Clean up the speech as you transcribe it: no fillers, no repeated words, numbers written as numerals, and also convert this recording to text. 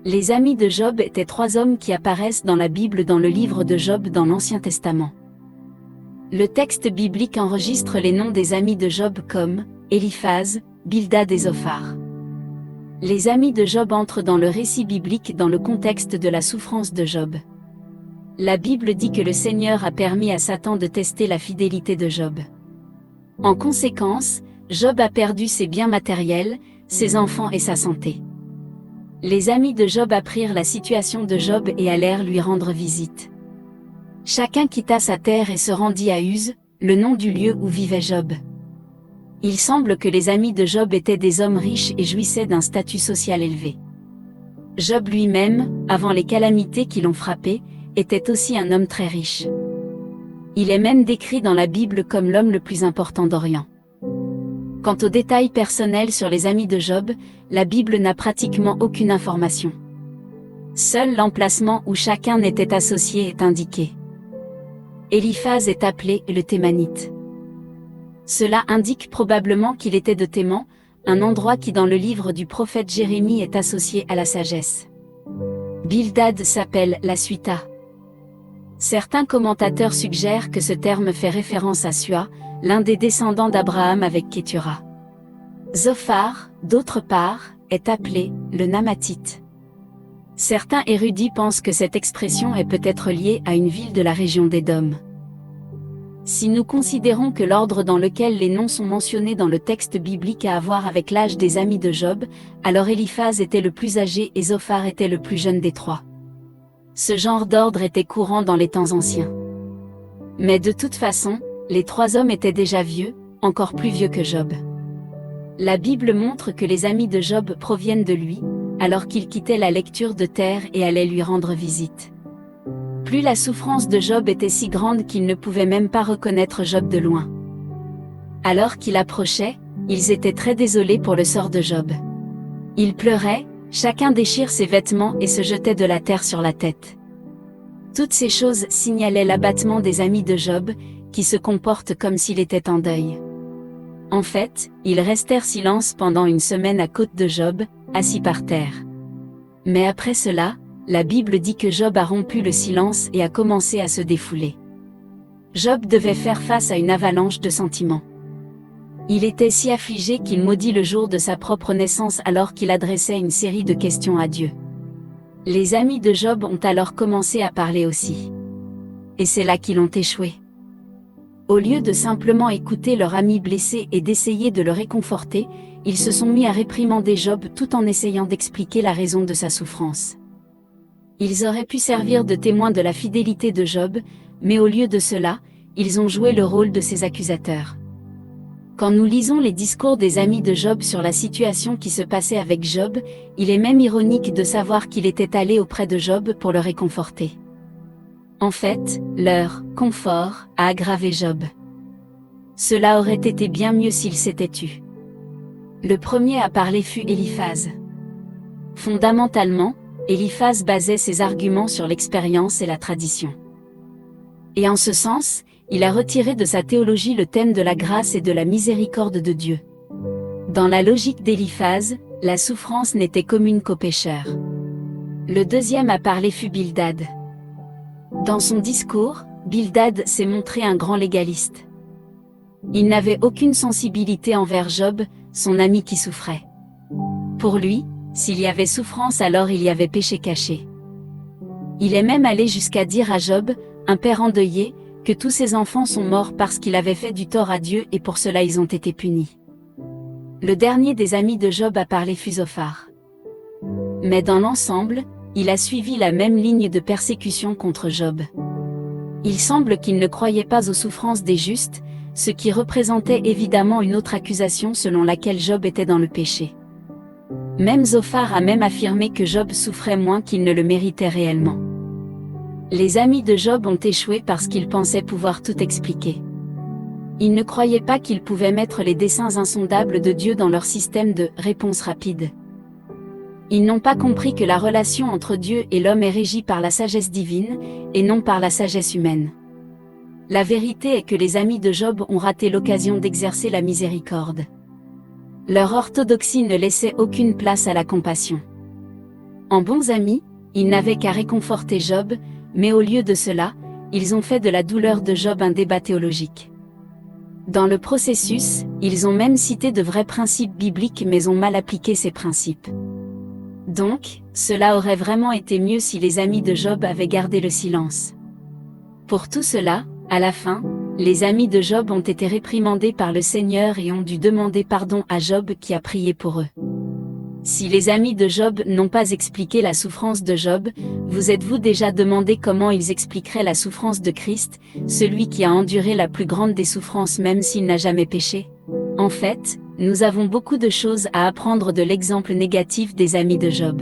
Les amis de Job étaient trois hommes qui apparaissent dans la Bible dans le livre de Job dans l'Ancien Testament. Le texte biblique enregistre les noms des amis de Job comme Éliphaz, Bildad et Zophar. Les amis de Job entrent dans le récit biblique dans le contexte de la souffrance de Job. La Bible dit que le Seigneur a permis à Satan de tester la fidélité de Job. En conséquence, Job a perdu ses biens matériels, ses enfants et sa santé. Les amis de Job apprirent la situation de Job et allèrent lui rendre visite. Chacun quitta sa terre et se rendit à Uz, le nom du lieu où vivait Job. Il semble que les amis de Job étaient des hommes riches et jouissaient d'un statut social élevé. Job lui-même, avant les calamités qui l'ont frappé, était aussi un homme très riche. Il est même décrit dans la Bible comme l'homme le plus important d'Orient. Quant aux détails personnels sur les amis de Job, la Bible n'a pratiquement aucune information. Seul l'emplacement où chacun était associé est indiqué. Éliphaz est appelé le Thémanite. Cela indique probablement qu'il était de Théman, un endroit qui dans le livre du prophète Jérémie est associé à la sagesse. Bildad s'appelle la Suita. Certains commentateurs suggèrent que ce terme fait référence à Sua, l'un des descendants d'Abraham avec Kétura. Zophar, d'autre part, est appelé le Namatite. Certains érudits pensent que cette expression est peut-être liée à une ville de la région d'Édom. Si nous considérons que l'ordre dans lequel les noms sont mentionnés dans le texte biblique a à voir avec l'âge des amis de Job, alors Éliphaz était le plus âgé et Zophar était le plus jeune des trois. Ce genre d'ordre était courant dans les temps anciens. Mais de toute façon, les trois hommes étaient déjà vieux, encore plus vieux que Job. La Bible montre que les amis de Job proviennent de lui, alors qu'il quittait la lecture de terre et allait lui rendre visite. Plus la souffrance de Job était si grande qu'ils ne pouvaient même pas reconnaître Job de loin. Alors qu'il approchait, ils étaient très désolés pour le sort de Job. Ils pleuraient, chacun déchire ses vêtements et se jetait de la terre sur la tête. Toutes ces choses signalaient l'abattement des amis de Job, qui se comportent comme s'il était en deuil. En fait, ils restèrent silence pendant une semaine à côte de Job, assis par terre. Mais après cela, la Bible dit que Job a rompu le silence et a commencé à se défouler. Job devait faire face à une avalanche de sentiments. Il était si affligé qu'il maudit le jour de sa propre naissance alors qu'il adressait une série de questions à Dieu. Les amis de Job ont alors commencé à parler aussi. Et c'est là qu'ils ont échoué. Au lieu de simplement écouter leur ami blessé et d'essayer de le réconforter, ils se sont mis à réprimander Job tout en essayant d'expliquer la raison de sa souffrance. Ils auraient pu servir de témoins de la fidélité de Job, mais au lieu de cela, ils ont joué le rôle de ses accusateurs. Quand nous lisons les discours des amis de Job sur la situation qui se passait avec Job, il est même ironique de savoir qu'il était allé auprès de Job pour le réconforter. En fait, leur « confort » a aggravé Job. Cela aurait été bien mieux s'il s'était tu. Le premier à parler fut Éliphaz. Fondamentalement, Éliphaz basait ses arguments sur l'expérience et la tradition. Et en ce sens, il a retiré de sa théologie le thème de la grâce et de la miséricorde de Dieu. Dans la logique d'Éliphaz, la souffrance n'était commune qu'aux pécheurs. Le deuxième à parler fut Bildad. Dans son discours, Bildad s'est montré un grand légaliste. Il n'avait aucune sensibilité envers Job, son ami qui souffrait. Pour lui, s'il y avait souffrance alors il y avait péché caché. Il est même allé jusqu'à dire à Job, un père endeuillé, que tous ses enfants sont morts parce qu'il avait fait du tort à Dieu et pour cela ils ont été punis. Le dernier des amis de Job à parler fut Zophar. Mais dans l'ensemble, il a suivi la même ligne de persécution contre Job. Il semble qu'il ne croyait pas aux souffrances des justes, ce qui représentait évidemment une autre accusation selon laquelle Job était dans le péché. Même Zophar a même affirmé que Job souffrait moins qu'il ne le méritait réellement. Les amis de Job ont échoué parce qu'ils pensaient pouvoir tout expliquer. Ils ne croyaient pas qu'ils pouvaient mettre les desseins insondables de Dieu dans leur système de « réponse rapide ». Ils n'ont pas compris que la relation entre Dieu et l'homme est régie par la sagesse divine, et non par la sagesse humaine. La vérité est que les amis de Job ont raté l'occasion d'exercer la miséricorde. Leur orthodoxie ne laissait aucune place à la compassion. En bons amis, ils n'avaient qu'à réconforter Job, mais au lieu de cela, ils ont fait de la douleur de Job un débat théologique. Dans le processus, ils ont même cité de vrais principes bibliques mais ont mal appliqué ces principes. Donc, cela aurait vraiment été mieux si les amis de Job avaient gardé le silence. Pour tout cela, à la fin, les amis de Job ont été réprimandés par le Seigneur et ont dû demander pardon à Job qui a prié pour eux. Si les amis de Job n'ont pas expliqué la souffrance de Job, vous êtes-vous déjà demandé comment ils expliqueraient la souffrance de Christ, celui qui a enduré la plus grande des souffrances même s'il n'a jamais péché? En fait, nous avons beaucoup de choses à apprendre de l'exemple négatif des amis de Job.